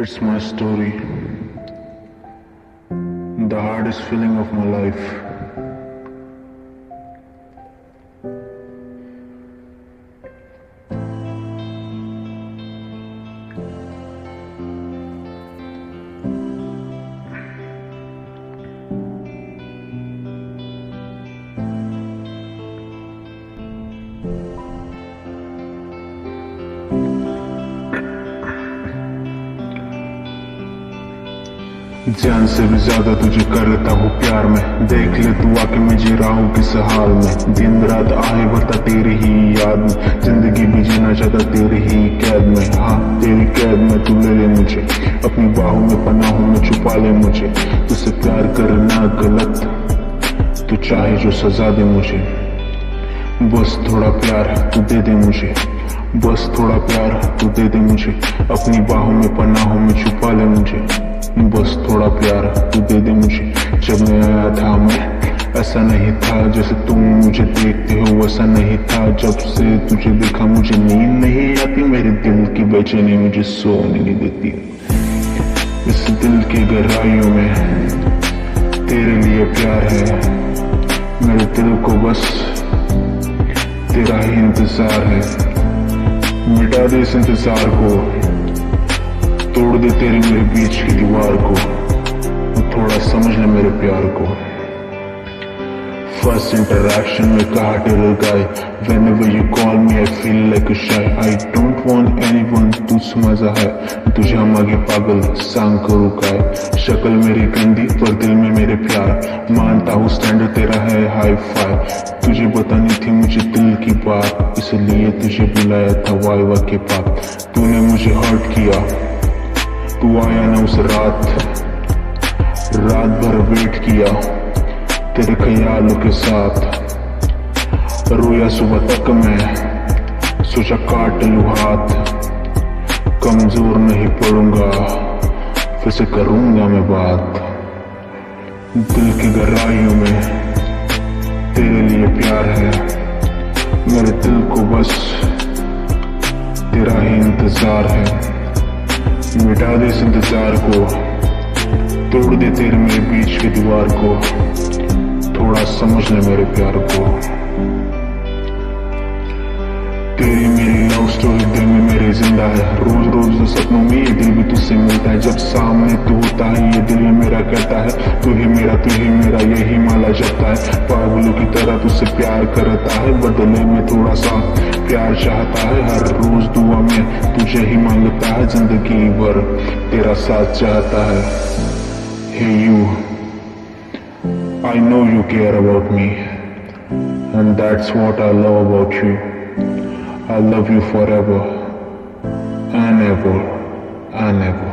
It's my story, the hardest feeling of my life. जान से भी ज्यादा तुझे करता हूँ प्यार में, देख ले तू आके मैं जी रहा हूँ किस हाल में। दिन रात आहे भरता तेरी ही याद में, जिंदगी भी जीना चाहता तेरी ही कैद में। हाँ तेरी कैद में तू ले ले मुझे, अपनी बाहों में पनाहों में छुपा ले मुझे। तुझसे प्यार करना गलत, तू चाहे जो सजा दे मुझे। बस थोड़ा प्यार तू दे दे मुझे, बस थोड़ा प्यार तू दे दे मुझे। अपनी बाहों में पनाहों में छुपा ले मुझे, बस थोड़ा प्यार तू दे दे मुझे। जब मैं आया था मैं ऐसा नहीं था, जैसे तुम मुझे देखते हो वैसा नहीं था। जब से तुझे देखा मुझे नींद नहीं आती, मेरे दिल की बेचैनी मुझे सोने नहीं देती। इस दिल की गहराइयों में तेरे लिए प्यार है, मेरे दिल को बस तेरा ही इंतजार है। मिटा दे इस इंतजार को, तोड़ दे तेरे मेरे बीच की दीवार को, थोड़ा समझ ले मेरे प्यार को। फर्स्ट इंटरेक्शन में कहा terror guy, whenever you call me I feel like a shy, I don't want anyone तुझ मजा है, तुझे हम आगे पागल सांग करूँ काय। शक्ल मेरी गंदी पर दिल में मेरे प्यार, मानता हूँ स्टैंडर्ड तेरा है हाई फाई। तुझे बतानी थी मुझे दिल की बात, इसलिए तुझे बुलाया था वाइवा के पास। तूने मुझे हर्ट किया, तू आया ना उस रात भर वेट किया तेरे ख्यालों के साथ। रोया सुबह तक मैं, सोचा काट लूं हाथ। कमजोर नहीं पड़ूंगा, फिर से करूंगा मैं बात। दिल की गहराइयों में तेरे लिए प्यार है, मेरे दिल को बस तेरा ही इंतजार है। मिटा दे इस इंतजार को, तोड़ दे तेरे मेरे बीच की दीवार को, थोड़ा समझ ले मेरे प्यार को। तेरी मेरी लव स्टोरी दिल में मेरे जिंदा है, रोज रोज सपनों में ये दिल भी तुझसे मिलता है। जब सामने तू होता है ये दिल मेरा कहता है, तू ही मेरा यही माला जपता है। पागलों की तरह तुझसे प्यार करता है, बदले में थोड़ा सा प्यार चाहता है। हर रोज दुआ में तुझे ही मांगता है, जिंदगी भर तेरा साथ चाहता है। Hey you, I know you care about me, and that's what I love about you. I love you forever and ever and ever.